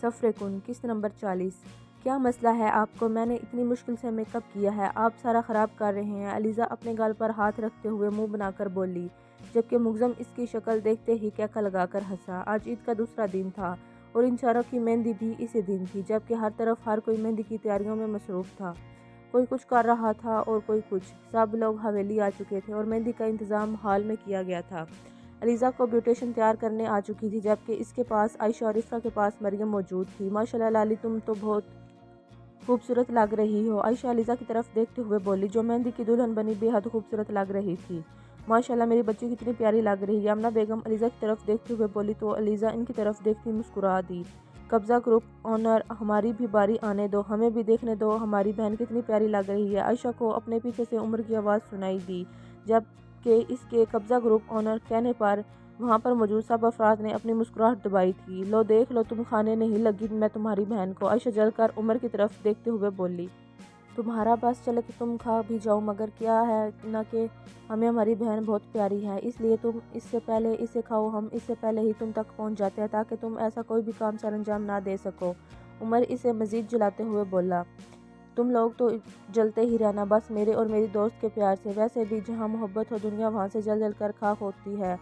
سفر کن قسط نمبر 40۔ کیا مسئلہ ہے آپ کو؟ میں نے اتنی مشکل سے میک اپ کیا ہے، آپ سارا خراب کر رہے ہیں۔ علیزہ اپنے گال پر ہاتھ رکھتے ہوئے منہ بنا کر بولی، جبکہ مغزم اس کی شکل دیکھتے ہی کیکا لگا کر ہنسا۔ آج عید کا دوسرا دن تھا اور ان چاروں کی مہندی بھی اسی دن تھی، جبکہ ہر طرف ہر کوئی مہندی کی تیاریوں میں مصروف تھا۔ کوئی کچھ کر رہا تھا اور کوئی کچھ۔ سب لوگ حویلی آ چکے تھے اور مہندی کا انتظام ہال میں کیا گیا تھا۔ علیزہ کو بیوٹیشن تیار کرنے آ چکی تھی، جبکہ اس کے پاس عائشہ اور افرا کے پاس مریم موجود تھی۔ ماشاءاللہ لالی، تم تو بہت خوبصورت لگ رہی ہو، عائشہ علیزہ کی طرف دیکھتے ہوئے بولی، جو مہندی کی دلہن بنی بے حد خوبصورت لگ رہی تھی۔ ماشاءاللہ میری بچی کتنی پیاری لگ رہی ہے، آمنہ بیگم علیزہ کی طرف دیکھتے ہوئے بولی تو علیزہ ان کی طرف دیکھتی مسکرا دی۔ قبضہ گروپ اونر، ہماری بھی باری آنے دو، ہمیں بھی دیکھنے دو ہماری بہن کتنی پیاری لگ رہی ہے۔ عائشہ کو اپنے پیچھے سے عمر کی آواز سنائی دی، جبکہ اس کے قبضہ گروپ اونر کہنے پر وہاں پر موجود سب افراد نے اپنی مسکراہٹ دبائی تھی۔ لو دیکھ لو، تم کھانے نہیں لگی میں تمہاری بہن کو، عائشہ جل کر عمر کی طرف دیکھتے ہوئے بولی۔ تمہارا بس چلے تو تم کھا بھی جاؤ، مگر کیا ہے نہ کہ ہمیں ہماری بہن بہت پیاری ہے، اس لیے تم اس سے پہلے اسے کھاؤ، ہم اس سے پہلے ہی تم تک پہنچ جاتے ہیں تاکہ تم ایسا کوئی بھی کام سر انجام نہ دے سکو۔ عمر اسے مزید جلاتے ہوئے بولا، تم لوگ تو جلتے ہی رہنا بس میرے اور میری دوست کے پیار سے، ویسے بھی جہاں محبت ہو دنیا وہاں سے جل جل کر خاک ہوتی ہے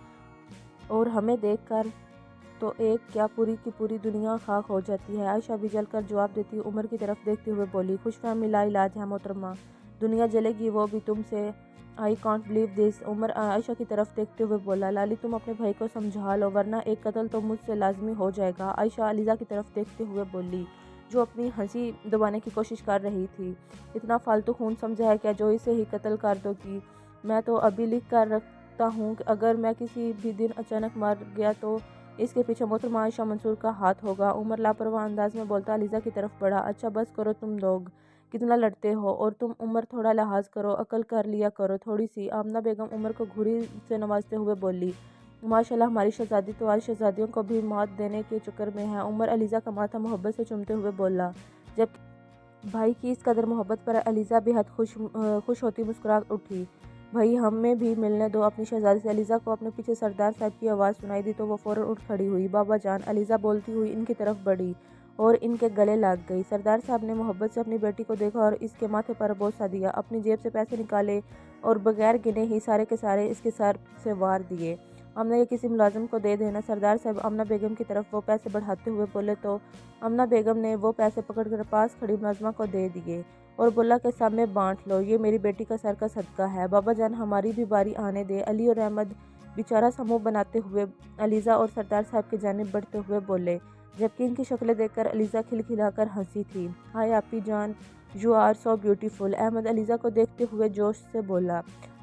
اور ہمیں دیکھ کر تو ایک کیا پوری کی پوری دنیا خاک ہو جاتی ہے۔ عائشہ بھی جل کر جواب دیتی عمر کی طرف دیکھتے ہوئے بولی، خوش فہمی لا علاج ہے محترمہ، دنیا جلے گی وہ بھی تم سے، آئی کانٹ بلیو دس۔ عمر عائشہ کی طرف دیکھتے ہوئے بولا، لالی تم اپنے بھائی کو سمجھا لو ورنہ ایک قتل تو مجھ سے لازمی ہو جائے گا۔ عائشہ علیزہ کی طرف دیکھتے ہوئے بولی، جو اپنی ہنسی دبانے کی کوشش کر رہی تھی، اتنا فالتو خون سمجھا ہے کیا جو اسے ہی قتل کر دو گی؟ میں تو ابھی لکھ کر رکھتا ہوں کہ اگر میں کسی بھی دن اچانک مر گیا تو اس کے پیچھے محترمہ عائشہ منصور کا ہاتھ ہوگا۔ عمر لاپرواہ انداز میں بولتا علیزہ کی طرف بڑھا، اچھا بس کرو تم لوگ کتنا لڑتے ہو، اور تم عمر تھوڑا لحاظ کرو، عقل کر لیا کرو تھوڑی سی۔ آمنہ بیگم عمر کو گھوری سے نوازتے ہوئے بولی، ماشاءاللہ ہماری شہزادی تو آج شہزادیوں کو بھی مات دینے کے چکر میں ہے۔ عمر علیزہ کا ماتھا محبت سے چومتے ہوئے بولا، جبکہ بھائی کی اس قدر محبت پر علیزہ بے حد خوش ہوتی مسکرا اٹھی، بھائی ہمیں بھی ملنے دو اپنی شہزادی سے۔ علیزہ کو اپنے پیچھے سردار صاحب کی آواز سنائی دی تو وہ فوراً اٹھ کھڑی ہوئی، بابا جان، علیزہ بولتی ہوئی ان کی طرف بڑھی اور ان کے گلے لگ گئی۔ سردار صاحب نے محبت سے اپنی بیٹی کو دیکھا اور اس کے ماتھے پر بوسہ دیا، اپنی جیب سے پیسے نکالے اور بغیر گنے ہی سارے کے سارے اس کے سر سے وار دیے۔ آمنہ، یہ کسی ملازم کو دے دینا۔ سردار صاحب آمنہ بیگم کی طرف وہ پیسے بڑھاتے ہوئے بولے تو آمنہ بیگم نے وہ پیسے پکڑ کر پاس کھڑی ملازمہ کو دے دیے اور بولا کہ سب میں بانٹ لو، یہ میری بیٹی کا سر کا صدقہ ہے۔ بابا جان ہماری بھی باری آنے دے۔ علی اور احمد بیچارہ سا منہ بناتے ہوئے علیزہ اور سردار صاحب کی جانب بڑھتے ہوئے بولے، جبکہ ان کی شکلیں دیکھ کر علیزہ کھلکھلا کر ہنسی تھی، ہائے آپی جان، you are so beautiful. Ahmed Aliza کو دیکھتے ہوئے جوش سے بولا،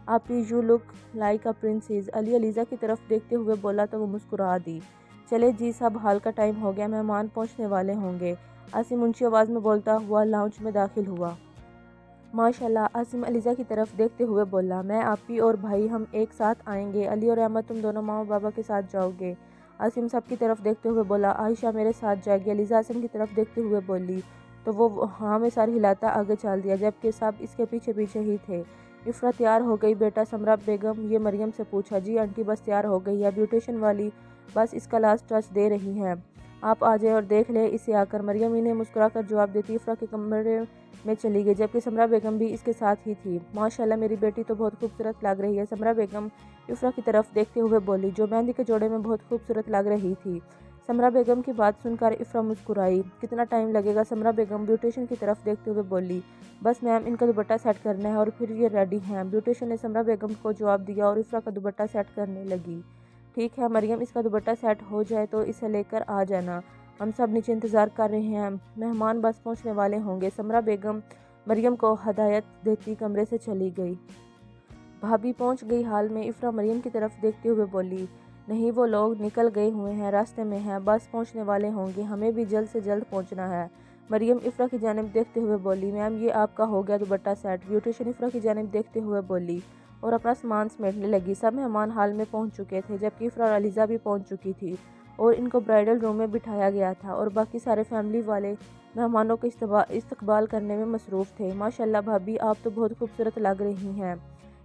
آپی you look like a princess. Ali Aliza کی طرف دیکھتے ہوئے بولا تو وہ مسکرا دی، چلے جی سب حال کا ٹائم ہو گیا، مہمان پہنچنے والے ہوں گے۔ عاصم اونچی آواز میں بولتا ہوا لاؤنج میں داخل ہوا۔ ماشاءاللہ، عاصم علیزہ کی طرف دیکھتے ہوئے بولا، میں آپی اور بھائی ہم ایک ساتھ آئیں گے، علی اور احمد تم دونوں ماں اور بابا کے ساتھ جاؤ گے۔ عاصم سب کی طرف دیکھتے ہوئے بولا، عائشہ میرے ساتھ جائے گی۔ علیزہ عاصم کی طرف دیکھتے ہوئے بولی تو وہ ہاں میں سر ہلاتا آگے چل دیا، جبکہ سب اس کے پیچھے پیچھے ہی تھے۔ افرا تیار ہو گئی بیٹا؟ سمرا بیگم یہ مریم سے پوچھا۔ جی آنٹی بس تیار ہو گئی ہے، بیوٹیشن والی بس اس کا لاسٹ ٹچ دے رہی ہیں، آپ آ جائیں اور دیکھ لیں اسے آ کر۔ مریم انہیں مسکرا کر جواب دیتی افرا کے کمرے میں چلی گئی، جبکہ سمرا بیگم بھی اس کے ساتھ ہی تھی۔ ماشاءاللہ میری بیٹی تو بہت خوبصورت لگ رہی ہے، سمرا بیگم افرا کی طرف دیکھتے ہوئے بولی، جو مہندی کے جوڑے میں بہت خوبصورت لگ رہی تھی۔ سمرا بیگم کی بات سن کر افرا مسکرائی، کتنا ٹائم لگے گا؟ سمرا بیگم بیوٹیشن کی طرف دیکھتے ہوئے بولی، بس میم ان کا دوپٹہ سیٹ کرنا ہے اور پھر یہ ریڈی ہیں۔ بیوٹیشن نے سمرا بیگم کو جواب دیا اور افرا کا دوپٹہ سیٹ کرنے لگی۔ ٹھیک ہے مریم، اس کا دوپٹہ سیٹ ہو جائے تو اسے لے کر آ جانا، ہم سب نیچے انتظار کر رہے ہیں، مہمان بس پہنچنے والے ہوں گے۔ سمرا بیگم مریم کو ہدایت دیتی کمرے سے چلی گئی۔ بھابی پہنچ گئی ہال میں؟ افرا مریم کی طرف دیکھتے ہوئے بولی، نہیں وہ لوگ نکل گئے ہوئے ہیں، راستے میں ہیں، بس پہنچنے والے ہوں گے، ہمیں بھی جلد سے جلد پہنچنا ہے۔ مریم افرا کی جانب دیکھتے ہوئے بولی، میم یہ آپ کا ہو گیا دوپٹہ سیٹ؟ بیوٹیشن افرا کی جانب دیکھتے ہوئے بولی اور اپنا سامان سمیٹنے لگی۔ سب مہمان ہال میں پہنچ چکے تھے، جبکہ افرا اور علیزہ بھی پہنچ چکی تھی اور ان کو برائڈل روم میں بٹھایا گیا تھا اور باقی سارے فیملی والے مہمانوں کو استقبال کرنے میں مصروف تھے۔ ماشاءاللہ بھابی آپ تو بہت خوبصورت لگ رہی ہیں،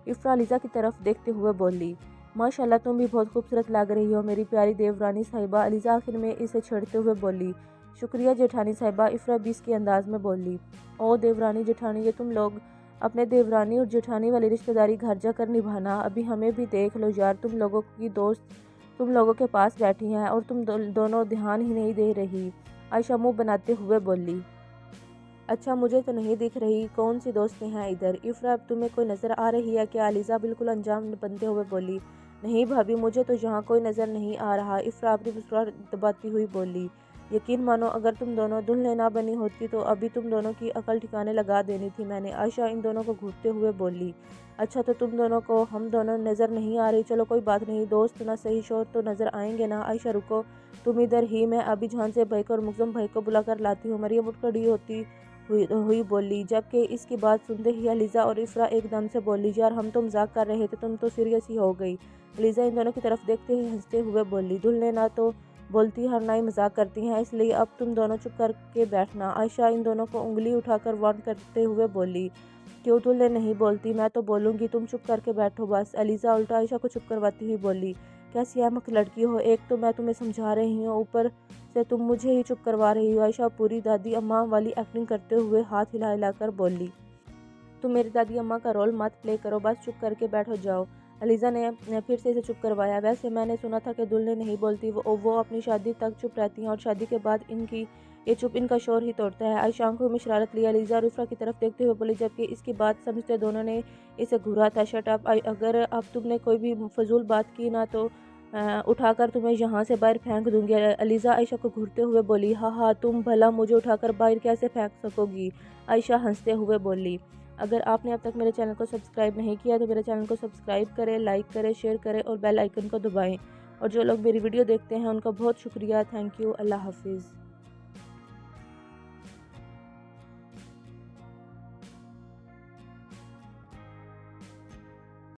افرا علیزہ کی طرف دیکھتے ہوئے بولی، ماشاءاللہ تم بھی بہت خوبصورت لگ رہی ہو میری پیاری دیورانی صاحبہ۔ علیزہ آخر میں اسے چھیڑتے ہوئے بولی، شکریہ جیٹھانی صاحبہ، افرا بھی اس کے انداز میں بولی۔ او دیورانی جیٹھانی، یہ تم لوگ اپنے دیورانی اور جیٹھانی والی رشتہ داری گھر جا کر نبھانا، ابھی ہمیں بھی دیکھ لو یار، تم لوگوں کی دوست تم لوگوں کے پاس بیٹھی ہیں اور تم دونوں دھیان ہی نہیں دے رہی۔ عائشہ منہ بناتے ہوئے بولی۔ اچھا مجھے تو نہیں دکھ رہی کون سی دوستیں ہیں ادھر۔ افرا اب تمہیں کوئی نظر آ رہی ہے کیا؟ علیزہ بالکل انجام بنتے ہوئے بولی۔ نہیں بھابھی، مجھے تو یہاں کوئی نظر نہیں آ رہا، افرا اپنی مسکراہٹ دباتی ہوئی بولی۔ یقین مانو اگر تم دونوں دلہنیں نہ بنی ہوتی تو ابھی تم دونوں کی عقل ٹھکانے لگا دینی تھی میں نے، عائشہ ان دونوں کو گھورتے ہوئے بولی۔ اچھا تو تم دونوں کو ہم دونوں نظر نہیں آ رہی، چلو کوئی بات نہیں، دوست نہ صحیح شوہر تو نظر آئیں گے نا۔ عائشہ رکو تم ادھر ہی، میں ابھی جھانسے بھائی کو اور مکزم بھائی کو بلا کر لاتی ہوں، مریم اٹھ کھڑی ہوتی ہوئی بولی، جبکہ اس کی بات سنتے ہی علیزہ اور افرا ایک دم سے بولی، یار ہم تو مذاق کر رہے تھے، تم تو سیریس ہی ہو گئی۔ علیزہ ان دونوں کی طرف دیکھتے ہی ہنستے ہوئے بولی، دلہنیں نہ تو بولتی اور نہ ہی مذاق کرتی ہیں، اس لیے اب تم دونوں چپ کر کے بیٹھنا۔ عائشہ ان دونوں کو انگلی اٹھا کر وارن کرتے ہوئے بولی، کیوں دلہنیں نہیں بولتی؟ میں تو بولوں گی، تم چپ کر کے بیٹھو بس۔ علیزہ الٹا عائشہ کو چپ کرواتی ہوئی بولی، کیسی احمق لڑکی ہو، ایک تو میں تمہیں سمجھا رہی ہوں، اوپر سے تم مجھے ہی چپ کروا رہی ہو۔ عائشہ پوری دادی اماں والی ایکٹنگ کرتے ہوئے ہاتھ ہلا ہلا کر بولی، تم میری دادی اماں کا رول مت پلے کرو، بس چپ کر کے بیٹھو جاؤ۔ علیزہ نے پھر سے اسے چپ کروایا، ویسے میں نے سنا تھا کہ دلہنیں نہیں بولتی، وہ اپنی شادی تک چپ رہتی ہیں اور شادی کے بعد یہ چپ ان کا شوہر ہی توڑتا ہے۔ عائشہ آنکھوں میں شرارت لیے علیزہ اور افرا کی طرف دیکھتے ہوئے بولی، جبکہ اس کی بات سمجھتے دونوں نے اسے گھورا تھا، شٹ اپ، اگر اب تم نے کوئی بھی فضول بات کی نا تو اٹھا کر تمہیں یہاں سے باہر پھینک دوں گی۔ علیزہ عائشہ کو گھورتے ہوئے بولی، ہاں ہاں، تم بھلا مجھے اٹھا کر باہر کیسے پھینک سکو گی؟ عائشہ ہنستے ہوئے بولی۔ اگر آپ نے اب تک میرے چینل کو سبسکرائب نہیں کیا تو میرے چینل کو سبسکرائب کریں، لائک کریں، شیئر کریں اور بیل آئیکن کو دبائیں، اور جو لوگ میری ویڈیو دیکھتے ہیں ان کا بہت شکریہ، تھینک یو، اللہ حافظ۔